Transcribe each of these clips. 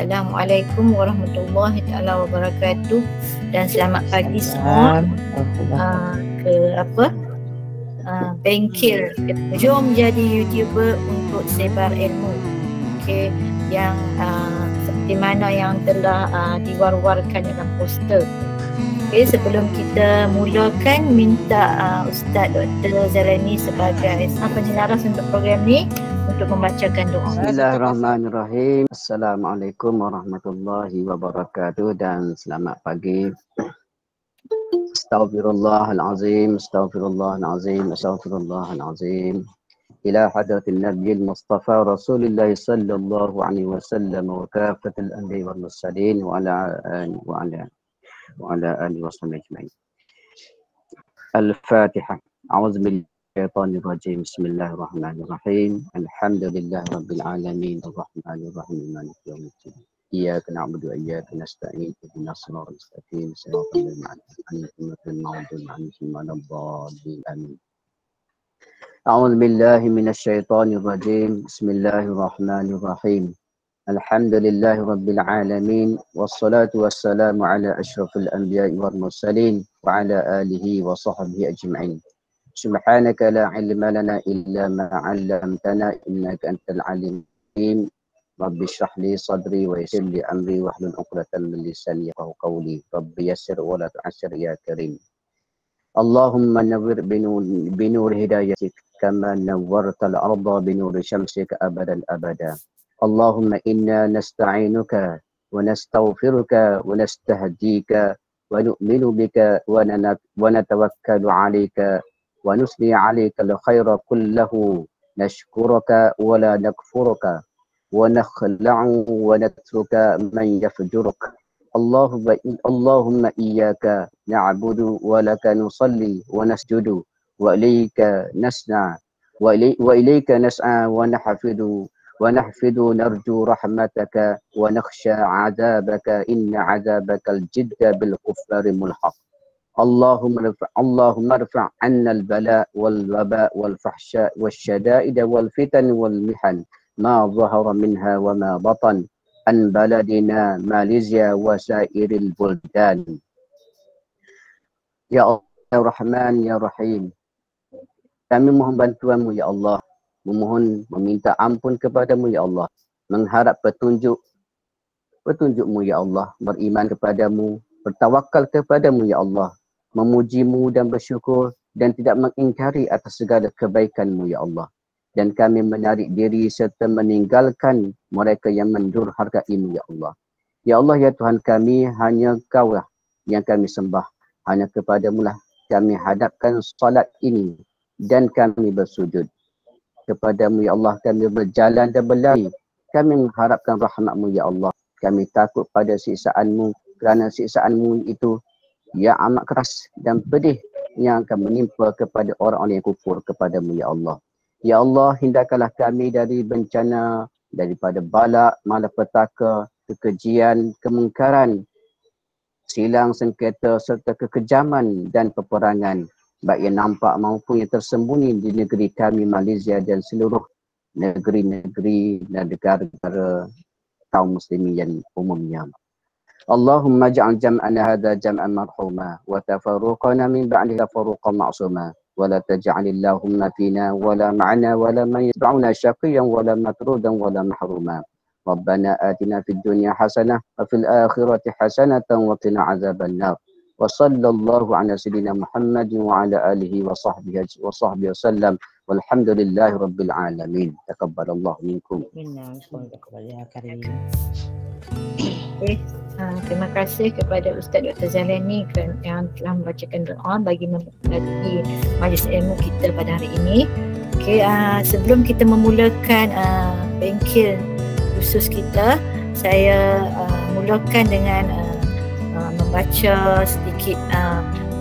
Assalamualaikum warahmatullahi taala wabarakatuh dan selamat pagi semua. Bengkel jom jadi YouTuber untuk sebar ilmu. Okey, yang seperti mana yang telah diwar-warkan dalam poster. Okay, sebelum kita mulakan, minta Ustaz Dr. Zalani sebagai penjelaras untuk program ni untuk membacakan doa. Bismillahirrahmanirrahim. Assalamualaikum warahmatullahi wabarakatuh dan selamat pagi. Astaghfirullahalazim, astaghfirullahalazim, astaghfirullahalazim. Ila hadratin nabiyil mustafa Rasulillah sallallahu alaihi wasallam wa kafatil anbiya wal mursalin wa ala alihi washabihi ajma'in. Al-Fatihah. A'udzu billahi minasyaitonir rajim. Bismillahirrahmanirrahim. Alhamdulillahi rabbil alamin arrahmanir rahim maliki yaumiddin. Iyyaka na'budu wa iyyaka nasta'in. Ihdinas siratal mustaqim. Siratal ladzina an'amta 'alaihim ghairil amin. A'udzu billahi minasyaitonir rajim. Bismillahirrahmanirrahim. Alhamdulillahi rabbil alamin wassalatu wassalamu ala asyrafil anbiya'i wal mursalin wa ala alihi wa sahbihi ajma'in. Subhanaka la ilma lana illa ma 'allamtana innaka antal alim hakim. Rabbi shrah li sadri wa yassir li amri wahlul 'uqdatam min lisani yafqahu qawli. Rabbi yassir wa la tu'assir ya karim. Allahumma nawwir binur hidayatik kama nawwartal arda binur syamsika abadan abada. Allahumma inna nasta'inuka wa nastaghfiruka wa nastahdika wa nu'minu bika wa natawakkalu 'alaika wa nusli 'alaika al-khaira kullahu nashkuruka wa la nakfuruka wa nakhla'u wa natruka man yafjuruka. Allahumma iyyaka na'budu wa laka nusalli wa nasjudu wa ilayka nas'a wa ilayka nas'a wa nahfidu ونحفظ نرجو رحمتك ونخشى عذابك إن عذابك الجد بالكفار ملحق. اللهم ارفع عنا البلاء والوباء والفحشاء والشدائد والفتن والمحن ما ظهر منها وما بطن عن بلدنا ماليزيا وسائر البلدان. Ya Allah, ya Rahman, ya Rahim, kami mohon bantuanmu ya Allah, memohon, meminta ampun kepadamu ya Allah, mengharap petunjukmu ya Allah, beriman kepadamu, bertawakal kepadamu ya Allah, memujimu dan bersyukur dan tidak mengingkari atas segala kebaikanmu ya Allah. Dan kami menarik diri serta meninggalkan mereka yang mendurhakaimu ya Allah. Ya Allah, ya Tuhan kami, hanya Kau lah yang kami sembah, hanya kepadamu lah kami hadapkan salat ini dan kami bersujud. Kepadamu ya Allah kami berjalan dan berlari. Kami mengharapkan rahmat-Mu ya Allah. Kami takut pada siksaan-Mu, kerana siksaan-Mu itu yang amat keras dan pedih yang akan menimpa kepada orang-orang yang kufur kepadamu ya Allah. Ya Allah, hindarkanlah kami dari bencana, daripada balak, malapetaka, kekejian, kemungkaran, silang sengketa serta kekejaman dan peperangan, baik yang nampak maupun yang tersembunyi di negeri kami Malaysia dan seluruh negeri-negeri dan negara-negara kaum muslimin yang umumnya. Allahumma ja'al jam'ana hadha jam'an marhuma wa tafarruqana min ba'di tafarruqan ma'suma wa la taj'alillahumma fina wa la ma'ana wa la man yatba'una syaqiyan wa la matrudan wa la mahruma. Rabbana atina fid dunya hasanah wa fil akhirati hasanatan wa qina azaban nar. Wa sallallahu ala sayyidina Muhammad wa ala alihi wa sahbihi wasallam walhamdulillahi rabbil alamin. Taqabbalallahu minkum. Terima kasih kepada Ustaz Dr. Zalani yang telah membacakan doa bagi memberkati majlis ilmu kita pada hari ini. Okay, sebelum kita memulakan bengkel khusus kita, saya mulakan dengan membaca sedikit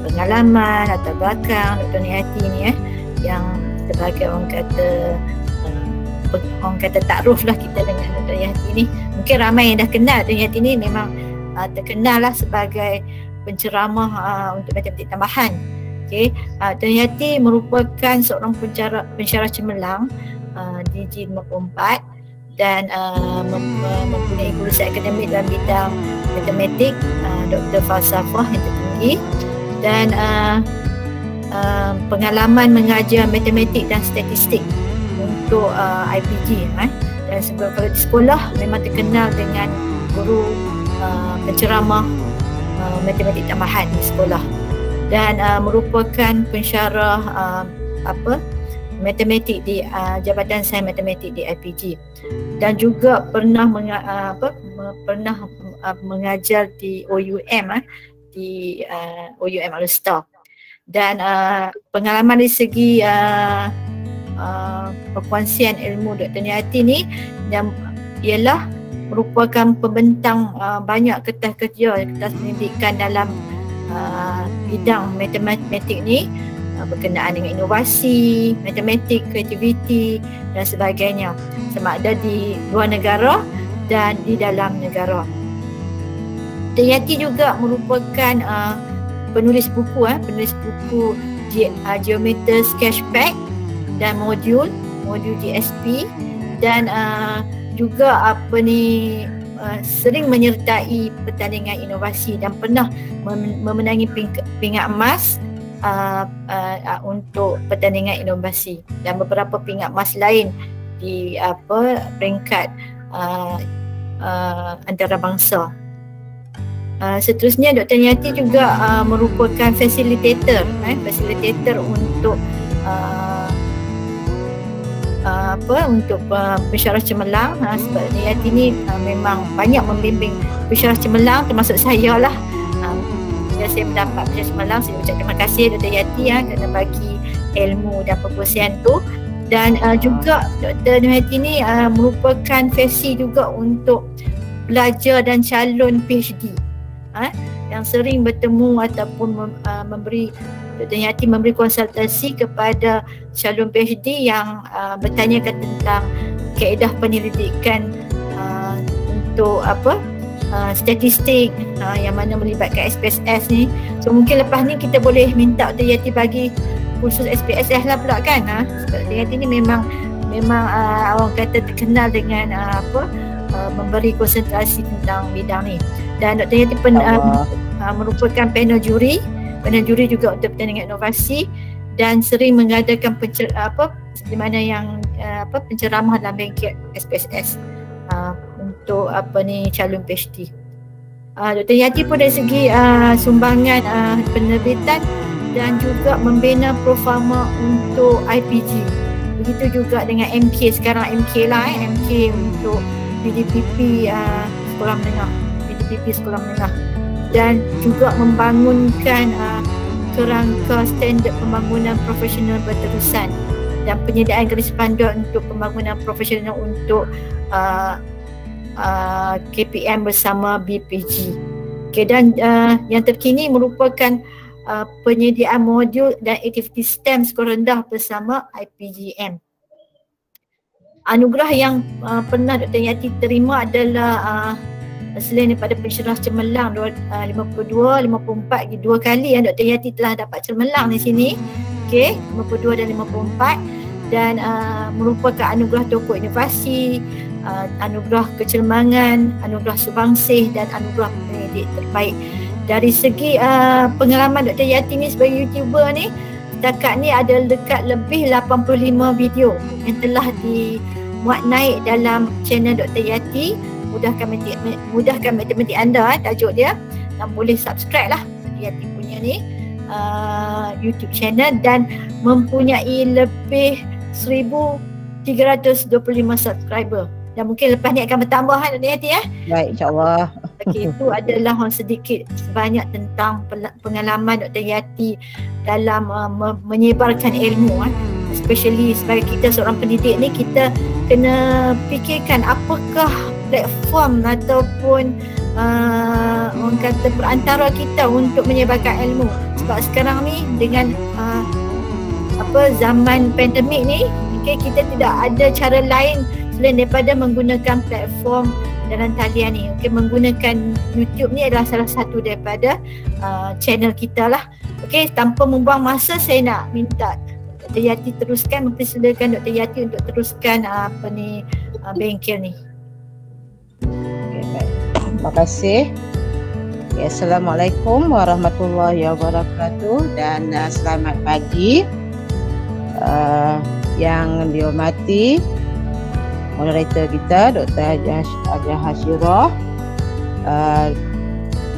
pengalaman atau belakang Dr. Nihati ni yang sebagai orang kata takruf lah kita dengan Dr. Nihati ni. Mungkin ramai yang dah kenal Dr. Nihati ni, memang terkenal lah sebagai penceramah untuk matematik tambahan. Okay. Dr. Nihati merupakan seorang pensyarah cemerlang di G54 dan mempunyai lulusan akademik dalam bidang matematik, Doktor Falsafah yang tertinggi, dan pengalaman mengajar matematik dan statistik untuk IPG. Dan sebelum kalau di sekolah memang terkenal dengan guru penceramah matematik tambahan di sekolah, dan merupakan pensyarah matematik di Jabatan Sains Matematik di IPG, dan juga pernah mengajar di OUM di OUM All-Star. Dan pengalaman dari segi perkongsian ilmu Dr. Niyati ni ialah merupakan pembentang banyak kertas kerja, kertas pendidikan dalam bidang matematik ni, berkenaan dengan inovasi, matematik, kreativiti dan sebagainya, sama ada di luar negara dan di dalam negara. Dr. Yati juga merupakan penulis buku Geometer Sketchpad dan modul GSP, dan juga sering menyertai pertandingan inovasi dan pernah memenangi pingat emas untuk pertandingan inovasi, dan beberapa pingat emas lain di peringkat antarabangsa. Seterusnya Dr. Niyati juga merupakan fasilitator untuk untuk pensyarah cemerlang. Sebab Dr. Niyati ni memang banyak membimbing pensyarah cemerlang, termasuk saya lah. Bila saya mendapat pensyarah cemerlang, saya ucap terima kasih Dr. Yati kerana bagi ilmu dan perkongsian tu. Dan juga Dr. Niyati ni merupakan fasil juga untuk pelajar dan calon PhD yang sering bertemu ataupun memberi Dr. Niyati memberi konsultasi kepada calon PhD yang bertanyakan tentang kaedah penyelidikan untuk statistik yang mana melibatkan SPSS ni. So mungkin lepas ni kita boleh minta Dr. Yati bagi kursus SPSS lah pula kan. Sebab Dr. Yati ni memang orang kata terkenal dengan memberi konsentrasi tentang bidang ni. Dan Dr. Yati merupakan panel juri juga untuk pertandingan inovasi, dan sering mengadakan di mana yang penceramah dalam bengkel SPSS untuk calon PhD. Dr. Yati pun dari segi sumbangan penerbitan dan juga membina Profarma untuk IPG. Begitu juga dengan MK, sekarang MK lah MK untuk PDPP sekolah menengah, PDPP sekolah menengah, dan juga membangunkan kerangka standard pembangunan profesional berterusan dan penyediaan garis panduan untuk pembangunan profesional untuk KPM bersama BPG. Okay, dan yang terkini merupakan penyediaan modul dan aktiviti STEM skor rendah bersama IPGM. Anugerah yang pernah Dr. Yati terima adalah selain daripada pensyarah cemerlang 52, 54, 2 kali yang Dr. Yati telah dapat cemerlang di sini. Okey, 52 dan 54, dan merupakan anugerah tokoh inovasi, anugerah kecemerlangan, anugerah subangsih dan anugerah pendidik terbaik. Dari segi pengalaman Dr. Yati ni sebagai YouTuber ni, setakat ni ada dekat lebih 85 video yang telah dimuat naik dalam channel Dr. Yati. Mudahkan matematik anda, tajuk dia, dan boleh subscribe lah Dr. Yati punya ni YouTube channel, dan mempunyai lebih 1,325 subscriber, dan mungkin lepas ni akan bertambah Dr. Yati Baik, insyaAllah. Okay, itu adalah sedikit sebanyak tentang pengalaman Dr. Yati dalam menyebarkan ilmu. Especially sebagai kita seorang pendidik ni, kita kena fikirkan apakah platform ataupun orang kata perantara kita untuk menyebarkan ilmu. Sebab sekarang ni dengan zaman pandemik ni, okay, kita tidak ada cara lain selain daripada menggunakan platform dalam talian ni. Okay, menggunakan YouTube ni adalah salah satu daripada channel kita lah. Okay, tanpa membuang masa, saya nak minta Dr. Yati teruskan, mempersilakan Dr. Yati untuk teruskan bengkel ni. Okay, baik. Terima kasih. Okay, Assalamualaikum warahmatullahi wabarakatuh dan selamat pagi. Yang dihormati moderator kita Dr. Hajah Hashirah,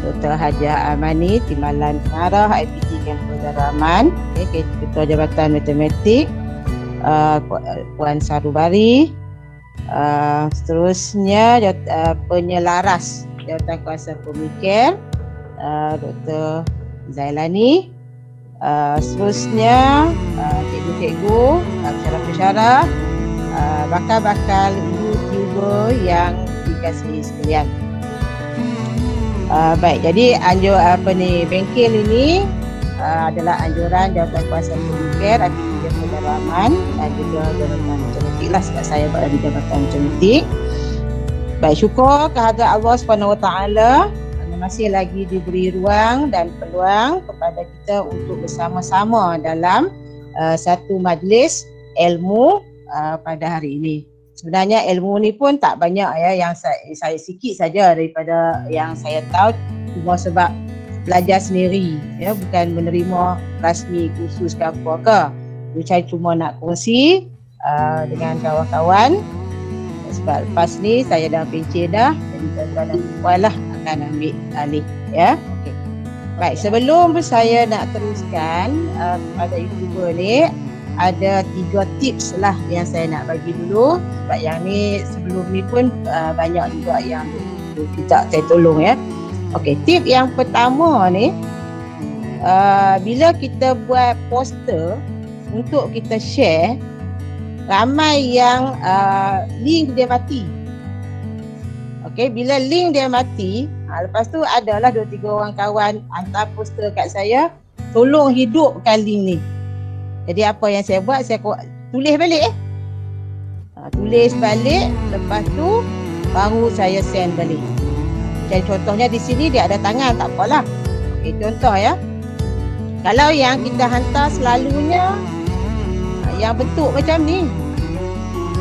Dr. Hajah Amani, Timbalan Pengarah IPT Kampus Daraman, Ketua Jabatan Matematik, Puan Sarubari, seterusnya penyelaras Jawatan Kuasa Pemikir, Dr. Zailani, seterusnya cikgu-cikgu, pensyarah-pensyarah, bakal-bakal YouTuber yang dikasihi sekalian. Baik, jadi bengkel ini adalah anjuran Jawatan Kuasa Pemikir IPT Kampus Daraman dan juga Jabatan Matematik lah, sebab saya berada di Jabatan Matematik. Baik, syukur kehadrat Allah SWT masih lagi diberi ruang dan peluang kepada kita untuk bersama-sama dalam satu majlis ilmu pada hari ini. Sebenarnya ilmu ni pun tak banyak ya, yang saya sikit saja daripada yang saya tahu, cuma sebab belajar sendiri ya, bukan menerima rasmi kursus ke apa ke. Jadi saya cuma nak kongsi dengan kawan-kawan, sebab lepas ni saya dah pencet dah, jadi tuan-tuan dan puan lah akan ambil alih ya. Okey. Baik, sebelum saya nak teruskan pada YouTuber ni, ada 3 tips lah yang saya nak bagi dulu, sebab yang ni sebelum ni pun banyak juga yang kita saya tolong ya. Okey, tip yang pertama ni, bila kita buat poster untuk kita share, ramai yang link dia mati. Okey, bila link dia mati, lepas tu adalah 2-3 orang kawan hantar poster kat saya, tolong hidupkan link ni. Jadi apa yang saya buat, saya tulis balik tulis balik, lepas tu baru saya send balik. Jadi contohnya di sini dia ada tangan, tak apalah. Okey, contoh ya. Kalau yang kita hantar selalunya yang bentuk macam ni,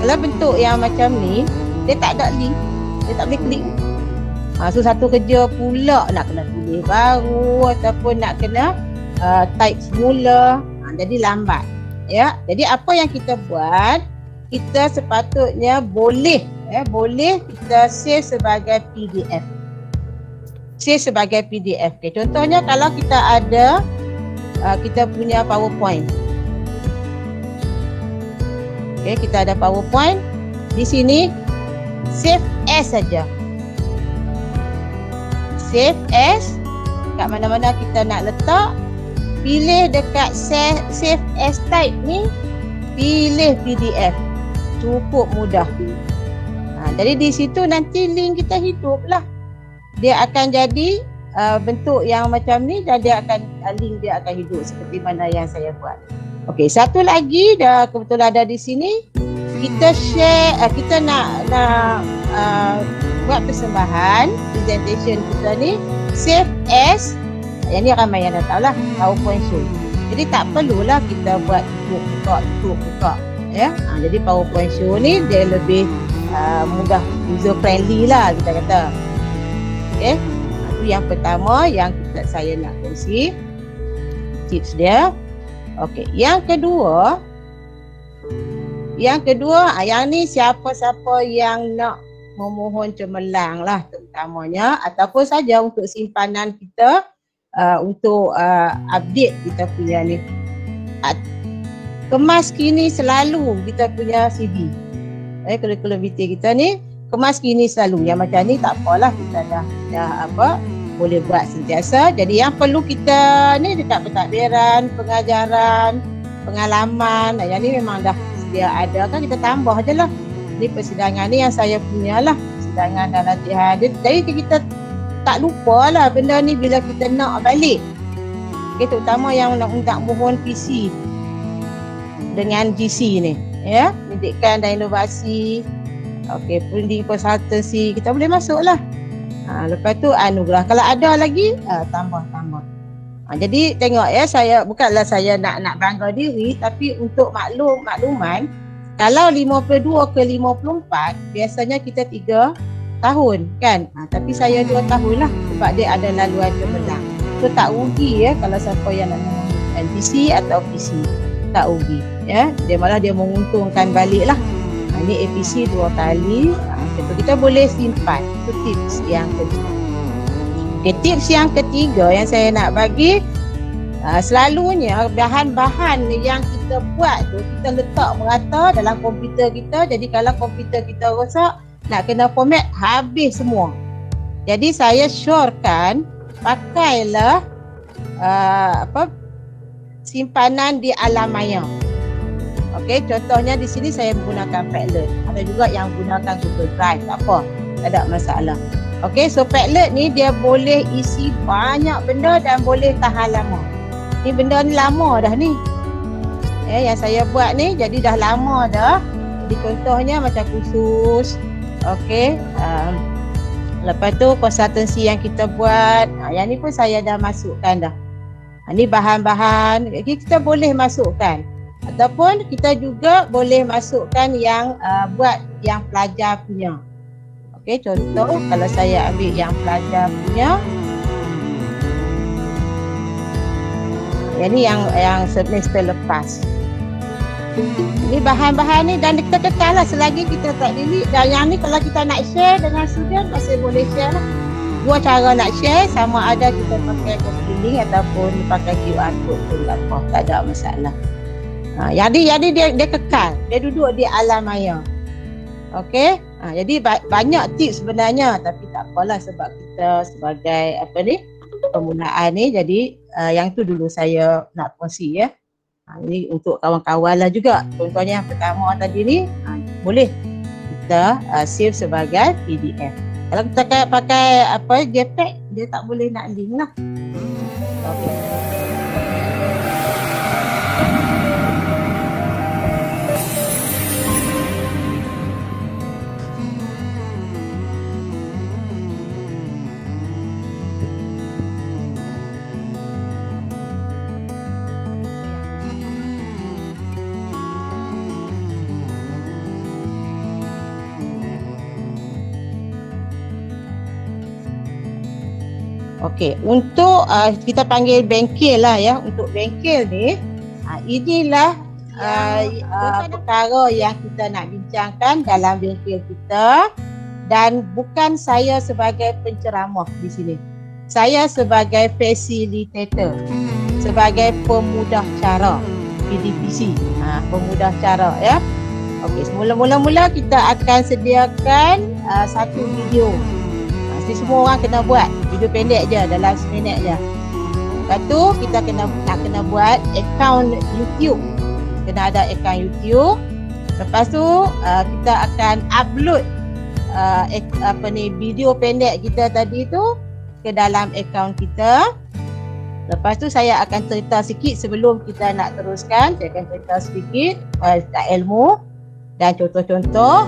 kalau bentuk yang macam ni, dia tak ada link, dia tak boleh klik. So satu kerja pula nak kena tulis baru ataupun nak kena type semula, jadi lambat ya. Jadi apa yang kita buat, kita sepatutnya boleh kita save sebagai PDF. Save sebagai PDF. Okay, contohnya kalau kita ada kita punya PowerPoint. Okay, kita ada PowerPoint. Di sini save as saja. Save as, kat mana-mana kita nak letak, pilih dekat save as type ni, pilih PDF. Cukup mudah. Jadi di situ nanti link kita hidup lah. Dia akan jadi bentuk yang macam ni, dan dia akan link dia akan hidup seperti mana yang saya buat. Okey, satu lagi dah kebetulan ada di sini. Kita share, kita nak buat persembahan presentation kita ni, save as. Yang ni ramai yang dah tahu lah, PowerPoint show. Jadi tak perlulah kita buat tutup buka ya. Jadi PowerPoint show ni dia lebih mudah, user friendly lah kita kata. Okey, itu yang pertama yang saya nak kongsi tips dia. Okey, yang kedua, yang ni siapa-siapa yang nak memohon cemerlang lah terutamanya, ataupun saja untuk simpanan kita, untuk update kita punya ni. Kemas kini selalu kita punya CD. Kurikulum VT kita ni kemas kini selalu. Yang macam ni tak apalah, kita dah boleh buat sentiasa. Jadi yang perlu kita ni dekat pentadbiran, pengajaran, pengalaman, yang ni memang dah sedia ada kan, kita tambah je lah. Ni persidangan ni yang saya punya lah, persidangan dan latihan. Jadi kita tak lupa lah benda ni bila kita nak balik. Okay, terutama yang nak mohon PC dengan GC ni ya, pendidikan dan inovasi. Okey, branding consultancy kita boleh masuk lah. Lepas tu anugerah. Kalau ada lagi tambah. Jadi tengok ya, saya bukanlah saya nak bangga diri, tapi untuk makluman, Kalau 52 ke 54 biasanya kita 3 tahun kan. Tapi saya 2 tahun lah sebab dia ada laluan cemerlang. So tak rugi ya kalau siapa yang nak NPC atau PC, tak rugi ya. Dia malah dia menguntungkan balik lah. Ini APC 2 kali. Kita boleh simpan. Itu tips yang kedua. Okay, tips yang ketiga yang saya nak bagi, selalunya bahan-bahan yang kita buat tu kita letak merata dalam komputer kita. Jadi kalau komputer kita rosak, nak kena format, habis semua. Jadi saya syorkan pakailah simpanan di alam maya. Okey, contohnya di sini saya menggunakan Padlet. Ada juga yang gunakan Google Drive, tak apa, tak ada masalah. Okey, so Padlet ni dia boleh isi banyak benda dan boleh tahan lama. Ni benda ni lama dah ni. Yang saya buat ni jadi dah lama dah. Jadi contohnya macam khusus. Okey, lepas tu konsultansi yang kita buat, yang ni pun saya dah masukkan dah. Ni bahan-bahan kita boleh masukkan. Ataupun kita juga boleh masukkan yang buat yang pelajar punya. Okey, contoh kalau saya ambil yang pelajar punya, yang ni yang semester lepas. Ini bahan-bahan ni dan kita kekal lah selagi kita tak delete. Dan yang ni kalau kita nak share dengan student masih boleh share lah. 2 cara nak share, sama ada kita pakai copy link ataupun pakai QR code pun tak apa, tak ada masalah. Jadi dia kekal, dia duduk di alam maya. Okey, jadi banyak tips sebenarnya, tapi tak apalah sebab kita sebagai permulaan ni, jadi yang tu dulu saya nak kongsi ya. Ini untuk kawan-kawan lah juga. Contohnya yang pertama tadi ni, boleh kita save sebagai PDF. Kalau kita pakai JPEG, dia tak boleh nak link lah. Okay. Okey, untuk kita panggil bengkel lah ya. Untuk bengkel ni, inilah perkara yang kita nak bincangkan dalam bengkel kita. Dan bukan saya sebagai penceramah di sini. Saya sebagai facilitator, sebagai pemudah cara, PDPC, pemudah cara ya. Okey, mula-mula kita akan sediakan satu video. Semua orang kena buat video pendek je, dalam 1 minit je. Lepas tu kita kena buat akaun YouTube. Kena ada akaun YouTube. Lepas tu kita akan upload video pendek kita tadi tu ke dalam akaun kita. Lepas tu saya akan cerita sikit sebelum kita nak teruskan. Saya akan cerita sedikit ilmu dan contoh-contoh.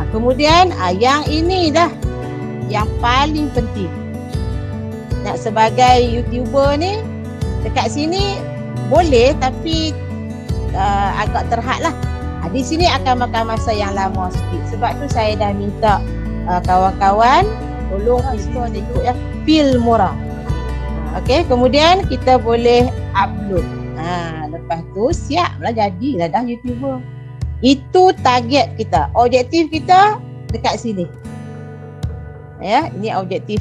Kemudian yang ini dah yang paling penting. Nak sebagai YouTuber ni, dekat sini boleh tapi agak terhad lah. Di sini akan makan masa yang lama sikit. Sebab tu saya dah minta kawan-kawan tolong install ikut ya, Filmora. Okey, kemudian kita boleh upload. Lepas tu siaplah, jadilah dah YouTuber. Itu target kita. Objektif kita dekat sini. Ya, ini objektif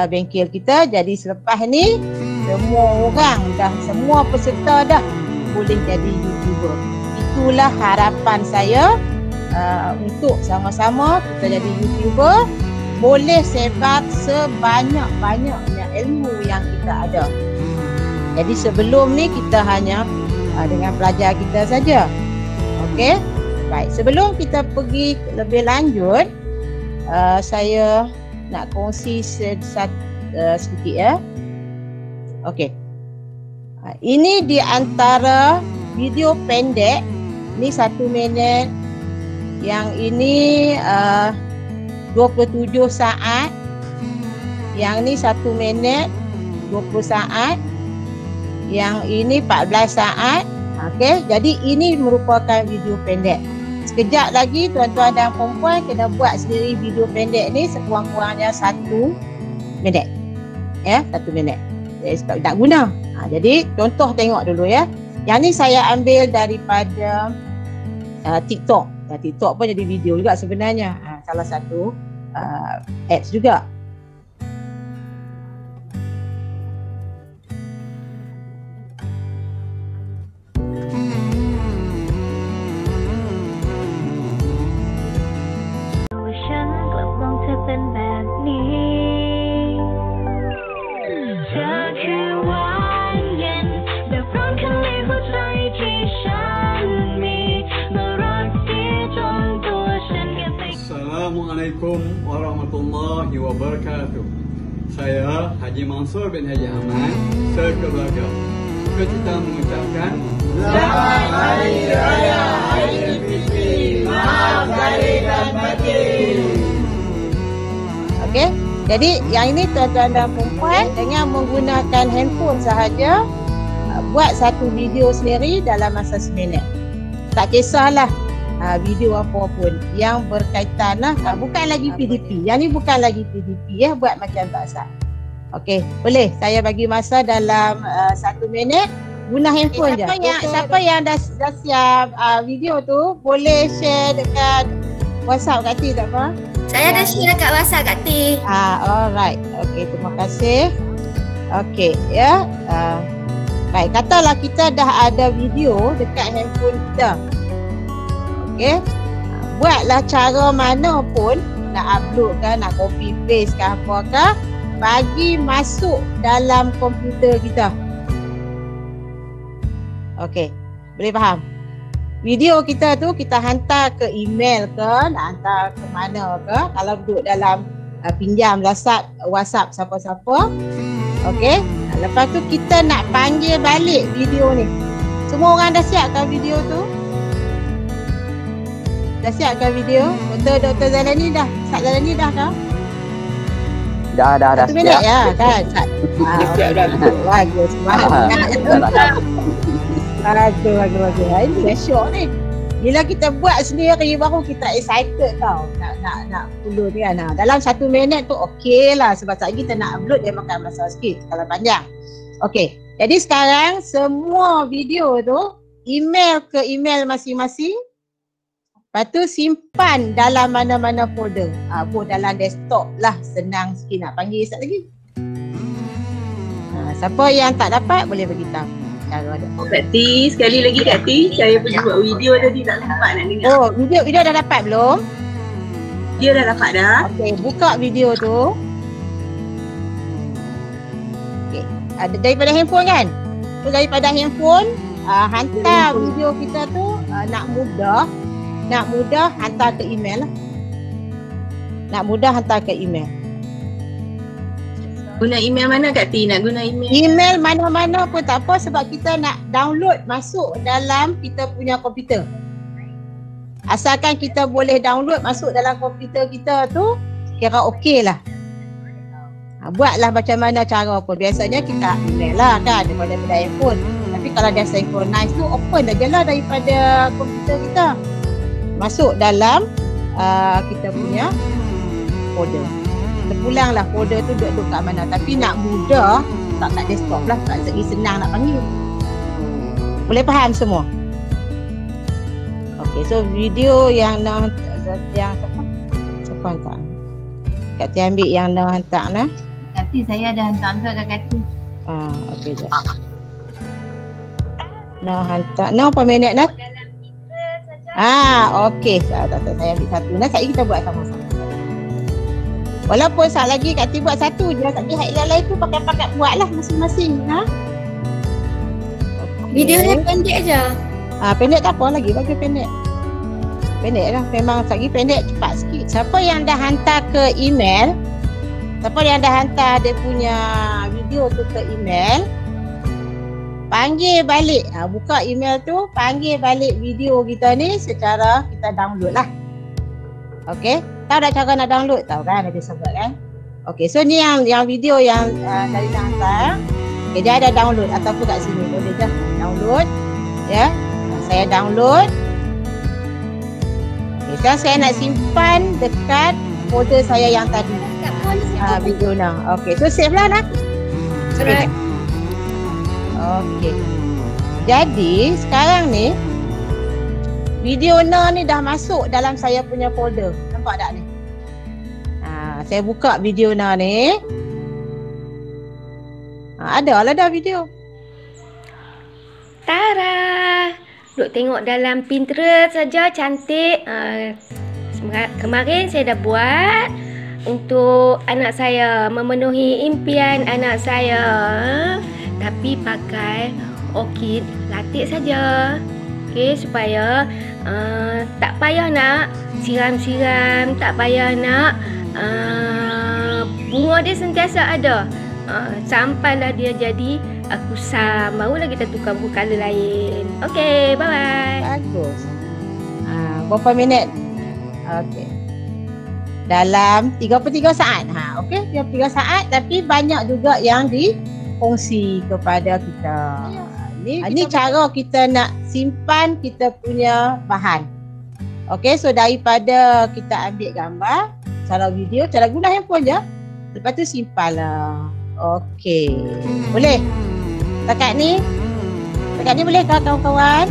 bengkel kita. Jadi selepas ni semua orang dah, semua peserta dah boleh jadi YouTuber. Itulah harapan saya untuk sama-sama kita jadi YouTuber, boleh sebar sebanyak-banyaknya ilmu yang kita ada. Jadi sebelum ni kita hanya dengan pelajar kita saja. Okey. Baik, sebelum kita pergi lebih lanjut, saya nak kongsi sedikit ya. Okey. Ini di antara video pendek. Ini 1 minit. Yang ini 27 saat. Yang ni 1 minit 20 saat. Yang ini 14 saat. Okey, jadi ini merupakan video pendek. sekejap lagi tuan-tuan dan perempuan kena buat sendiri video pendek ni sekurang-kurangnya 1 minit. Ya, 1 minit. Sebab tak guna. Jadi contoh tengok dulu ya. Yang ni saya ambil daripada TikTok. TikTok pun jadi video juga sebenarnya. Salah satu apps juga. Assalamualaikum warahmatullahi wabarakatuh. Saya Haji Mansur bin Haji Ahmad sekeluarga suka cita mengucapkan Selamat Hari Raya Aidilfitri. Maaf lahir dan batin. Okey, jadi yang ini tuan-tuan dan perempuan dengan menggunakan handphone sahaja buat satu video sendiri dalam masa seminit. Tak kisahlah video apa pun yang berkaitan lah, bukan lagi PDP. Yang ni bukan lagi PDP ya, buat macam tak sah. Okey, boleh saya bagi masa dalam 1 minit guna handphone je. Siapa yang dah siap video tu boleh share dekat WhatsApp Kak Ti, tak apa? Saya dah share kat WhatsApp Kak Ti. Alright. Okey, terima kasih. Okey, ya. Baik, katalah kita dah ada video dekat handphone kita. Okey. Buatlah cara mana pun nak upload ke, nak copy paste ke apa ke, bagi masuk dalam komputer kita. Okey, boleh faham? Video kita tu kita hantar ke email ke, nak hantar ke mana ke, kalau duduk dalam pinjam WhatsApp siapa-siapa. Okey, lepas tu kita nak panggil balik video ni. Semua orang dah siapkan video tu? Dah siapkan video? Dr. Zailani dah? Ustaz Zailani dah ke? Dah 1 minit ya kan? Siap dah. Bagus. Bagus. Ini dah syok ni. Bila kita buat sendiri baru kita excited tau. Nak follow ni kan. Dalam 1 minit tu okey lah. Sebab saat kita nak upload dia makan masa sikit kalau panjang. Okey. Jadi sekarang semua video tu email ke email masing-masing. Lepas tu simpan dalam mana-mana folder. Dalam desktop lah. Senang sikit nak panggil Ustaz lagi. Siapa yang tak dapat boleh beritahu. Cara ada. Kak Ti, sekali lagi Kak Ti, saya pergi buat video tadi tak sempat nak dengar. Oh, video dah dapat belum? Dia dah dapat dah. Okey, buka video tu. Okey, ada daripada handphone kan? Tu daripada handphone, hantar video kita tu nak mudah hantar ke email. Guna email mana Kak Ti? Nak guna email? Email mana-mana pun tak apa sebab kita nak download masuk dalam kita punya komputer. Asalkan kita boleh download masuk dalam komputer kita tu, kira okey lah. Buatlah macam mana cara pun. Biasanya kita email lah kan daripada handphone. Tapi kalau dah synchronize tu, open je lah daripada komputer kita. Masuk dalam kita punya folder. Terpulanglah folder tu duduk kat mana. Tapi nak mudah, tak kat desktop lah. Tak segi senang nak panggil. Boleh faham semua? Okay, so video yang nak siapa hantar? Kak Ti ambil yang nak hantar lah. Kak Ti, saya dah hantar kat Kak Ti. Okay je. Nak hantar. Apa minit nak? Okey. Saya ambil satu. Sekali kita buat sama-sama. Walaupun saat lagi Kak Ti buat satu je, tapi hak yang lain tu pakai buatlah masing-masing. Video ni pendek je. Pendek tak apa lagi, bagi pendek. Pendek lah, memang lagi pendek cepat sikit. Siapa yang dah hantar ke email, siapa yang dah hantar dia punya video tu ke email, panggil balik, buka email tu, panggil balik video kita ni secara kita download lah. Okey, tahu dah cara nak download? Tahu kan, ada sebut kan? Okey, so ni yang video yang dari nak hantar. Okey, dia ada download ataupun kat sini boleh je download. Ya, saya download. Sekarang saya nak simpan dekat folder saya yang tadi. Video Nah. Okey, so save lah nak. Alright. Okey. Jadi sekarang ni video Nah ni dah masuk dalam saya punya folder. Nampak tak ni? Saya buka video Nah ni. Ada lah dah video. Tara, duk tengok dalam Pinterest saja cantik. Kemarin saya dah buat untuk anak saya, memenuhi impian anak saya. Tapi pakai orkid latik saja. Okey, supaya tak payah nak siram-siram, tak payah nak bunga dia sentiasa ada. Sampailah dia jadi kusam, barulah kita tukar color lain. Okey, bye-bye. Bagus. Berapa minit? Okey. Dalam 33 saat. Okey, 33 saat tapi banyak juga yang dikongsi kepada kita. Ini cara kita nak simpan kita punya bahan. Okey, so daripada kita ambil gambar, cara video, cara guna handphone je. Lepas tu simpanlah. Okey. Boleh? Dekat ni boleh kawan-kawan?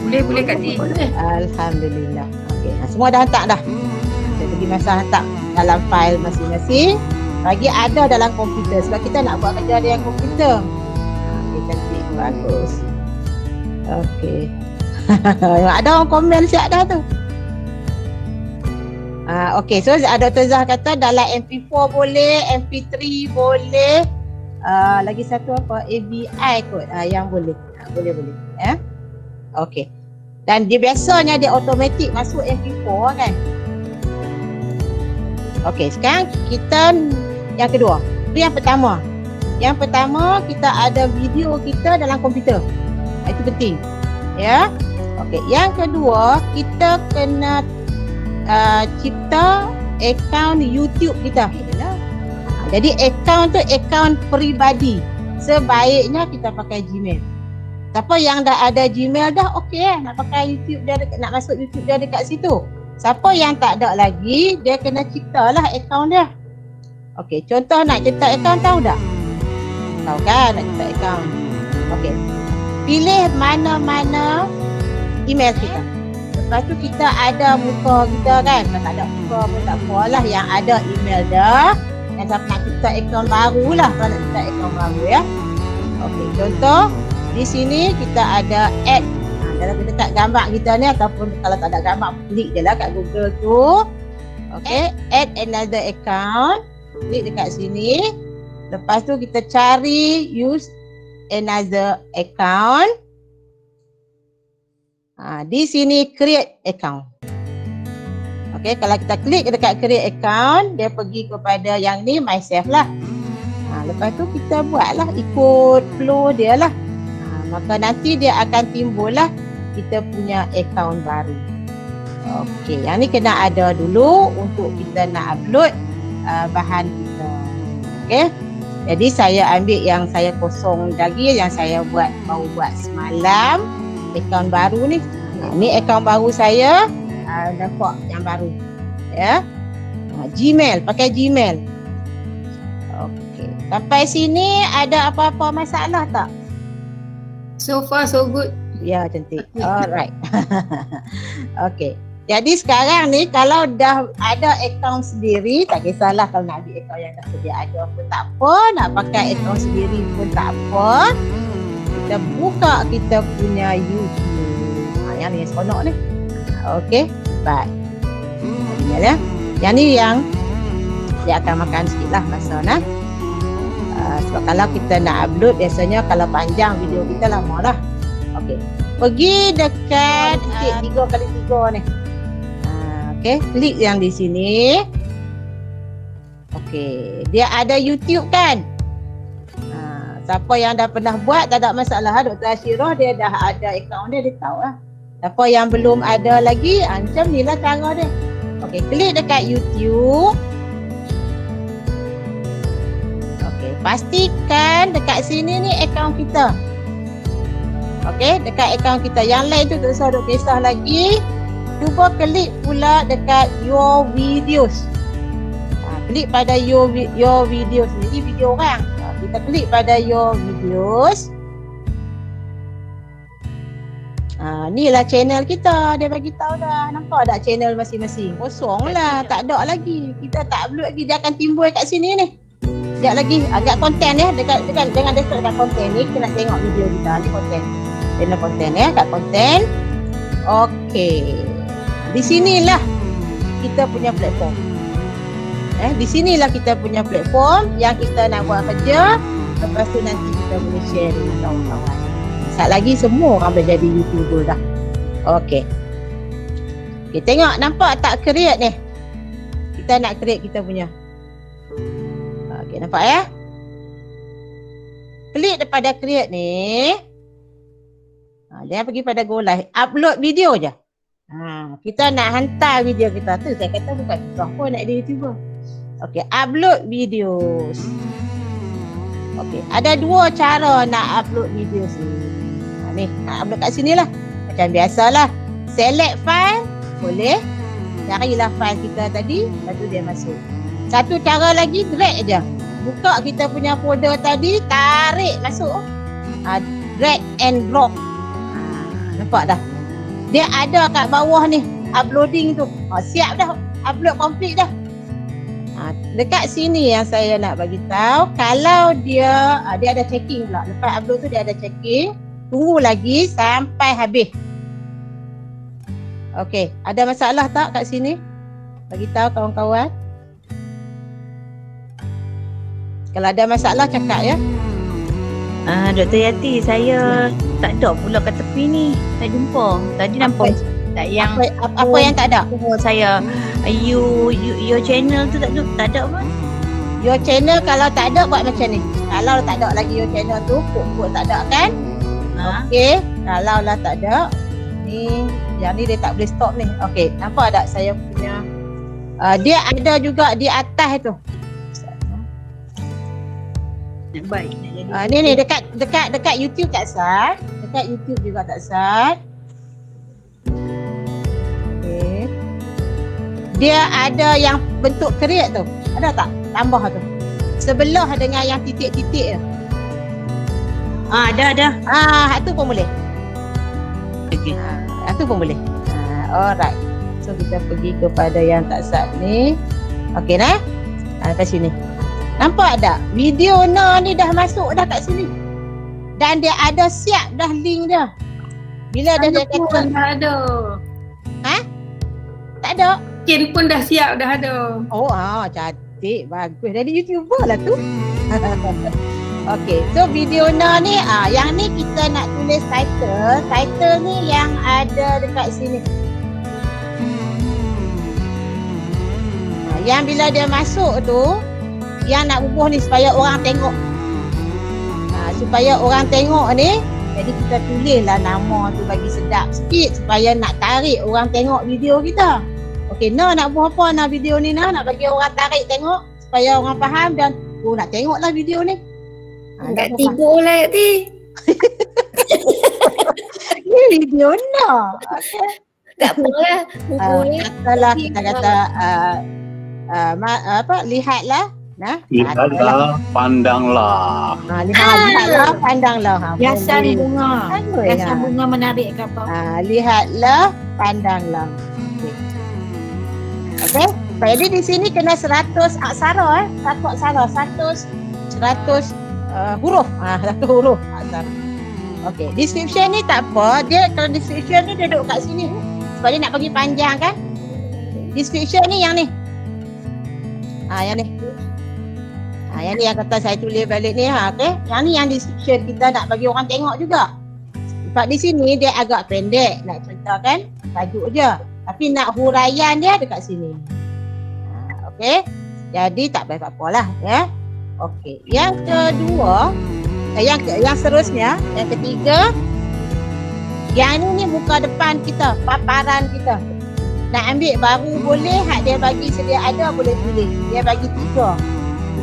Boleh Kak Ti. Alhamdulillah. Okey, semua dah hantar dah. Saya pergi masa hantar dalam file masing-masing. Lagi ada dalam komputer sebab kita nak buat kerja dengan komputer. Okey, cantik, bagus. Okey. Ada orang komen siap dah tu. Okey, so Dr. Zah kata dalam MP4 boleh, MP3 boleh. Lagi satu apa? AVI kot yang boleh. Boleh. Okey. Dan dia biasanya dia automatik masuk MP4 kan. Okey, sekarang kita yang kedua. Itu yang pertama. Yang pertama kita ada video kita dalam komputer. Itu penting. Ya. Okey, yang kedua kita kena cipta akaun YouTube kita. Jadi akaun tu akaun peribadi. Sebaiknya kita pakai Gmail. Siapa yang dah ada Gmail dah okey nak pakai YouTube dia, nak masuk YouTube dia dekat situ. Siapa yang tak ada lagi, dia kena ciptalah akaun dia. Okey, contoh nak cipta akaun tahu tak? Tahu kan nak cipta akaun. Okey. Pilih mana-mana email kita. Lepas tu kita ada muka kita kan. Kalau tak ada muka pun tak apalah, yang ada email dah. Dan siapa nak cipta akaun baru lah, kalau nak cipta akaun baru ya. Okey, contoh di sini kita ada add. Dalam dekat gambar kita ni, ataupun kalau tak ada gambar, klik je lah kat Google tu. Okey, add another account. Klik dekat sini. Lepas tu kita cari use another account. Di sini create account. Okey, kalau kita klik dekat create account, dia pergi kepada yang ni myself lah. Lepas tu kita buatlah ikut flow dia lah. Maka nanti dia akan timbul lah kita punya account baru. Okey, yang ni kena ada dulu untuk kita nak upload bahan kita. Okey. Jadi saya ambil yang saya kosong lagi, yang saya baru buat semalam, akaun baru ni. Ni akaun baru saya, nampak yang baru. Ya. Gmail, pakai Gmail. Okey. Sampai sini ada apa-apa masalah tak? So far so good. Ya, cantik. Alright. Okey. Jadi sekarang ni kalau dah ada akaun sendiri, tak kisahlah kalau nak ambil akaun yang dah sedia ada pun tak apa, nak pakai akaun sendiri pun tak apa. Kita buka kita punya YouTube. Yang ni seronok ni. Okey, baik. Ya. Yang ni yang dia akan makan sikit lah masa nah. Sebab kalau kita nak upload biasanya kalau panjang video kita lama lah. Okey. Pergi dekat 3x3 ni. Okey, klik yang di sini. Okey, dia ada YouTube kan? Siapa yang dah pernah buat tak ada masalah. Dr. Ashirah dia dah ada akaun dia tahu lah. Siapa yang belum ada lagi, macam ni lah cara dia. Okey, klik dekat YouTube. Okey, pastikan dekat sini ni akaun kita. Okey, dekat akaun kita. Yang lain tu tak usah duk kisah lagi. cuba klik pula dekat your videos. Klik pada your videos. Jadi video orang. Kita klik pada your videos. Ni lah channel kita. Dia bagi tahu dah. Nampak tak channel masing-masing? Kosong lah. Tak ada lagi. Kita tak upload lagi. Dia akan timbul kat sini ni. Sekejap lagi. Agak konten ya. Jangan dekat konten ni. Kita nak tengok video kita. Ni konten. Channel konten ya. Kat konten. Okey. Di sinilah kita punya platform. Di sinilah kita punya platform yang kita nak buat kerja. Lepas tu nanti kita boleh share dengan kawan-kawan. Sekejap lagi semua orang boleh jadi YouTuber dah. Okey. Okay, tengok nampak tak create ni? Kita nak create kita punya. Okey, nampak ya? Klik daripada create ni. Dia pergi pada go live. Upload video je. Kita nak hantar video kita tu. Saya kata bukan susah pun nak jadi YouTuber. Okey, upload videos. Okey, ada dua cara nak upload video ni. Ni, nak upload kat sini lah. Macam biasalah. Select file, boleh. Carilah file kita tadi, lepas tu dia masuk. Satu cara lagi, drag je. Buka kita punya folder tadi, tarik masuk. Drag and drop. Nampak dah? Dia ada kat bawah ni, uploading tu. Siap dah, upload complete dah. Dekat sini yang saya nak bagi tahu, kalau dia ada checking pula. Lepas upload tu dia ada checking. Tunggu lagi sampai habis. Okey, ada masalah tak kat sini? Bagi tahu kawan-kawan. Kalau ada masalah cakap ya. Dr. Yati, saya tak ada pula kat tepi ni. Saya jumpa. Tadi nampak tak yang apa yang tak ada? Saya your channel tu tak ada pun. Your channel kalau tak ada buat macam ni. Kalau tak ada lagi your channel tu, put tak ada kan? Okey, kalau lah tak ada, ni yang ni dia tak boleh stop ni. Okey, nampak tak saya punya dia ada juga di atas tu. Baik. Ni dekat YouTube tak sat. Dekat YouTube juga tak sat. Okey. Dia ada yang bentuk create tu. Ada tak? Tambah tu. Sebelah dengan yang titik-titik tu. Ada. Tu pun boleh. Okey. Tu pun boleh. Alright. So kita pergi kepada yang tak sat ni. Okey dah. Kat sini. Nampak tak? Video ni dah masuk dah kat sini. Dan dia ada siap dah link dia. Bila dah dia kata dah ada. Tak ada. Kin pun dah siap dah ada. Cantik. Bagus. Jadi YouTuber lah tu. Okey, so video ni yang ni kita nak tulis title. Title ni yang ada dekat sini. Yang bila dia masuk tu, yang nak bubuh ni supaya orang tengok. Supaya orang tengok ni, jadi kita tulislah nama tu bagi sedap sikit supaya nak tarik orang tengok video kita. Okey, nak buat apa video ni nak bagi orang tarik tengok supaya orang faham dan nak tengoklah video ni. Enggak tidur lah Yati. Ni video nak. Tak apalah. Katalah kita kata lihatlah. Lihatlah, pandanglah. Lihatlah, pandanglah. Hiasan bunga. Hiasan bunga menarik ke apa? Lihatlah, pandanglah. Okey. Jadi di sini kena 100 aksara 100 aksara, 100 huruf. 1 huruf aksara. Okey, description ni tak apa. Dia kalau description ni dia duduk kat sini sebab dia nak bagi panjang kan. Description ni yang ni. Yang ni. Yang ni yang kata saya tulis balik ni okey. Yang ni yang description kita nak bagi orang tengok juga. Sebab di sini dia agak pendek nak ceritakan tajuk je. Tapi nak huraian dia dekat sini. Okey. Jadi tak apa-apalah ya. Okey. Yang kedua, yang seterusnya, yang ketiga, yang ni muka depan kita, paparan kita. Nak ambil baru boleh, hak dia bagi sedia ada boleh pilih. Dia bagi 3.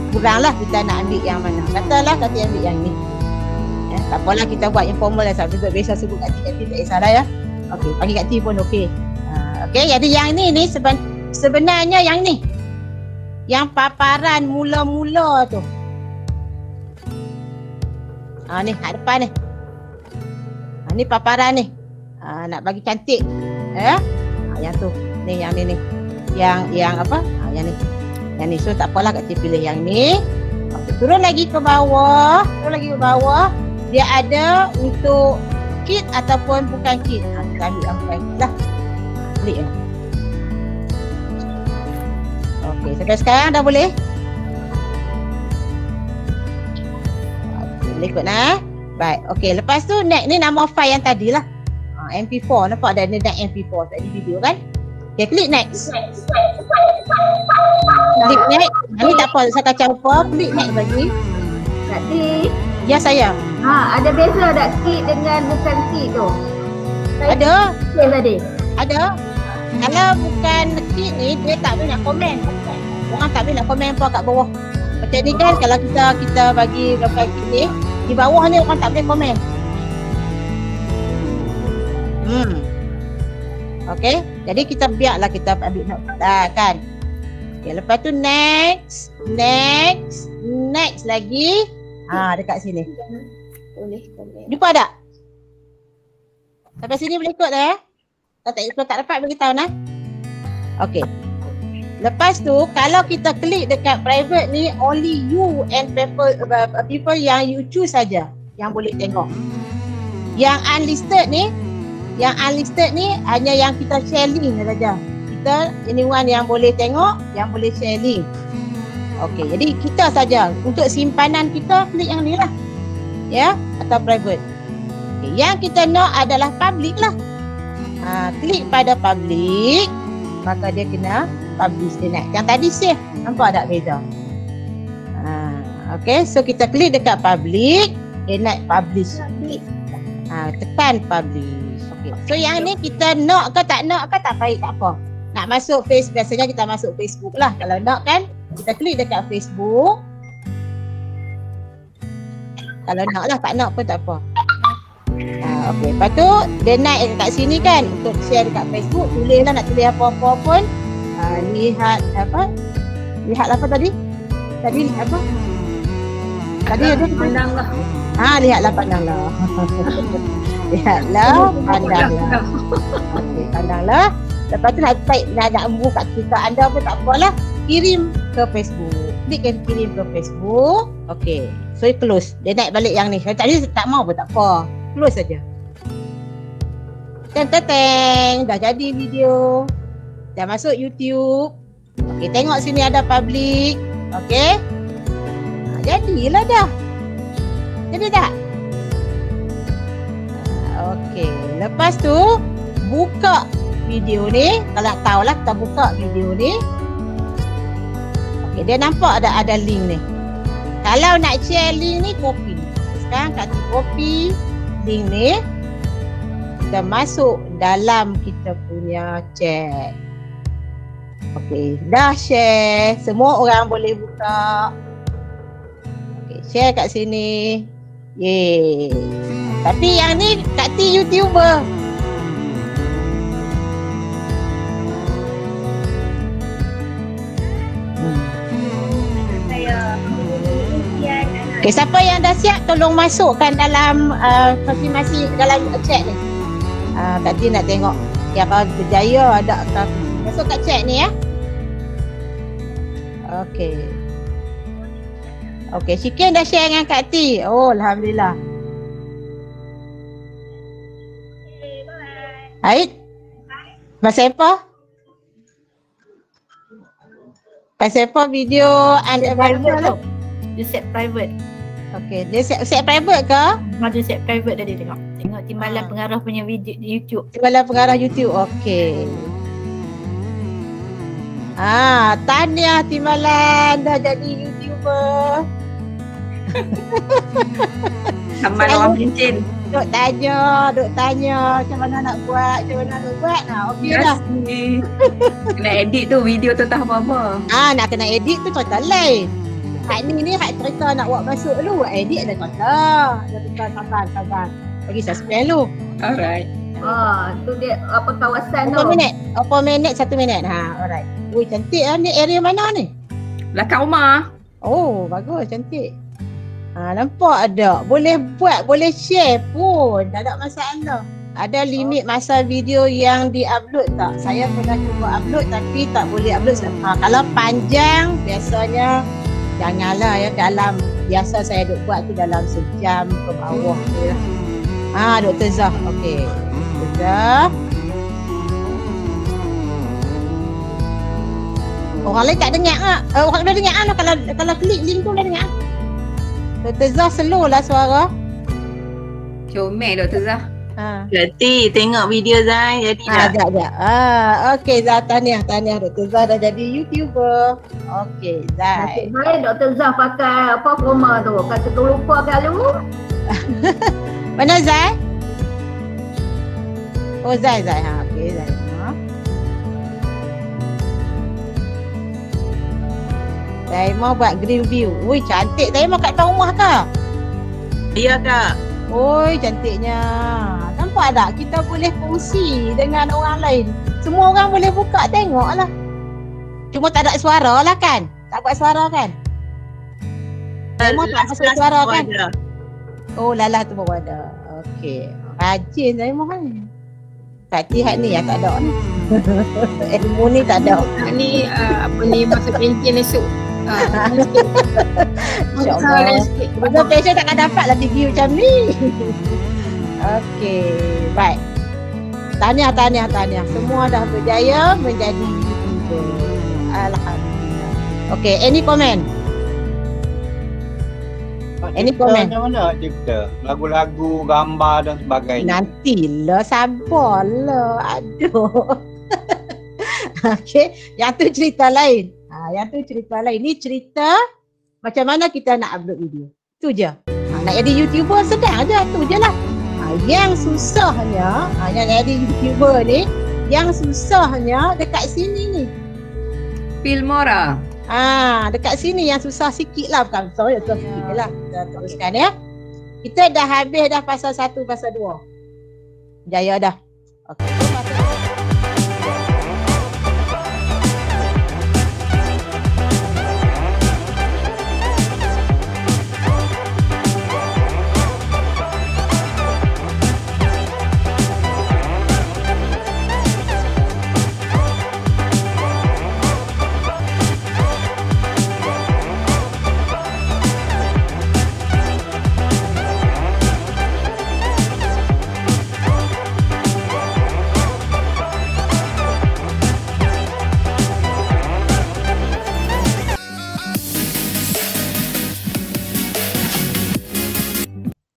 Kuranglah kita nak ambil yang mana. Kata ambil yang ni. Ya, tak apalah kita buat informal lah. Sebab biasa sebut kat T tak kisah lah ya. Okey, bagi kat T pun okey. Okey, jadi yang ni sebenarnya yang ni. Yang paparan mula-mula tu. Ni kat depan ni. Ni paparan ni. Nak bagi cantik. Yang tu. Ni yang ni. Yang apa? Yang ni. Yang ni. So tak apalah Kak T pilih yang ni. Okay, turun lagi ke bawah. Dia ada untuk kit ataupun bukan kit. Kita ambil yang bukan kit lah. Klik lah. Okey, sampai sekarang dah boleh? Boleh ikut lah. Baik, okey. Lepas tu next ni nama file yang tadi lah. MP4, nampak ada next MP4 tadi video kan? Okay, klik next. Klik next. Ni tak apa, saya kacau apa. Klik next lagi. Kak T. Ya saya. Ada beza tak kit dengan bukan kit tu? Ada. Kit tadi. Ada. Kalau bukan kit ni, dia tak boleh nak komen. Orang tak boleh nak komen apa kat bawah. Macam ni kan, kalau kita bagi bukan kit ni, di bawah ni orang tak boleh komen. Okey, jadi kita biarlah kita ambil note kan. Okey, lepas tu next lagi. Dekat sini. Boleh. Jumpa tak? Sampai sini boleh ikut dah. Kalau tak dapat bagi tahu nah. Okey. Lepas tu kalau kita klik dekat private ni, only you and people yang you choose saja yang boleh tengok. Yang unlisted ni hanya yang kita share link saja. Kita anyone yang boleh tengok, yang boleh share link. Okey, jadi kita saja untuk simpanan kita klik yang ni lah. Ya, atau private. Okay, yang kita nak adalah public lah. Klik pada public, maka dia kena publish dia naik. Yang tadi save, nampak tak beza? Okey, so kita klik dekat public, dia naik publish. Tekan publish. Okey. So yang ni kita nak ke tak nak ke tak baik tak apa. Nak masuk Facebook, biasanya kita masuk Facebook lah. Kalau nak kan, kita klik dekat Facebook. Kalau nak lah, tak nak pun tak apa. Okey, lepas tu dia naik dekat sini kan untuk share dekat Facebook. Tulislah nak tulis apa-apa pun. Lihat apa tadi? Tadi apa? Tadi ada pandanglah. Lihatlah pandanglah. Lihatlah pandanglah. Okey, pandanglah. Lepas tu nak buka cerita anda pun tak apalah. Kirim ke Facebook. Klik kirim ke Facebook. Okey. So close. Dia naik balik yang ni. Tadi tak mau pun tak apa. Close saja. Dah jadi video. Dah masuk YouTube. Okey, tengok sini ada public. Okey. Jadilah dah. Jadi tak? Okey. Lepas tu buka video ni. Kalau tak tahulah kita buka video ni. Okey, dia nampak ada link ni. Kalau nak share link ni, copy. Sekarang Kak T copy link ni. Kita masuk dalam kita punya chat. Okey, dah share. Semua orang boleh buka. Okey, share kat sini. Yeay. Tapi yang ni Kak T YouTuber. Okay, siapa yang dah siap tolong masukkan dalam konfirmasi dalam chat ni. Kak T nak tengok yang berjaya ada tak. Masuk kat chat ni ya. Okey. Okey, Syikin dah share dengan Kak T. Oh, alhamdulillah. Baik. Pasal apa? Pasal apa video anda private tu? Dia set private. Okey, dia set private ke? Dia set private tadi tengok. Tengok timbalan pengarah punya video di YouTube. Timbalan pengarah YouTube. Okey. Tahniah Timbalan dah jadi YouTuber. Sama orang pencin. Duk tanya macam mana nak buat, okey dah. Kena edit tu video tu tak apa-apa. Nak kena edit tu cerita lain. Hak ni hak cerita nak buat masuk dulu, edit ada kata. Dah tekan sabar. Bagi suspend dulu. Alright. Tu dia apa kawasan tu. Apa minit 1 minit. Alright. Ui, cantik lah ni. Area mana ni? Belakang rumah. Oh, bagus, cantik. Nampak ada. Boleh buat, boleh share pun. Tak ada masalah. Ada limit masa video yang di-upload tak? Saya pernah cuba upload tapi tak boleh upload. Kalau panjang, biasanya janganlah ya. Biasa saya duk buat tu dalam sejam ke bawah tu lah. Dr. Zah. Okey. Dr. Zah. Orang lain tak dengar tak? Orang dah dengar lah. Kalau klik link tu dah dengar. Dr. Zah slow lah suara. Comel Dr. Zah. Berarti tengok video Zai jadi dah. Sekejap. Okey Zah, tahniah Dr. Zah dah jadi YouTuber. Okey Zai. Nasib baik Dr. Zah pakai apa forma tu. Kata terlupa kalau. Mana Zai? Oh Zai. Okey Zai. Saya mau buat green view. Ui cantik. Saya mau kat depan rumah ke? Ya Kak. Oi cantiknya. Nampak tak? Kita boleh kongsi dengan orang lain. Semua orang boleh buka tengok lah. Cuma tak ada suara lah kan? Tak buat suara kan? Saya mau tak masuk suara kan? Oh Lala tu baru ada. Okey. Rajin saya mau kan. Kak ni yang tak ada ni. Ilmu ni tak ada. Ni apa ni masa pension esok. InsyaAllah. Masa pension takkan dapat lah video macam ni. Okey. Baik. Tahniah. Semua dah berjaya menjadi YouTuber. Alhamdulillah. Okey. Any comment? Any comment? Macam mana cipta? Lagu-lagu, gambar dan sebagainya. Nantilah, sabarlah. Aduh. Okey, yang tu cerita lain. Ni cerita macam mana kita nak upload video. Tu je. Nak jadi YouTuber sedang je. Tu je lah. Yang susahnya, yang jadi YouTuber ni, yang susahnya dekat sini ni. Filmora. Dekat sini yang susah sikit lah. Bukan susah je, susah sikit je lah. Kita teruskan ya. Kita dah habis dah pasal 1, pasal 2. Jaya dah. Okey.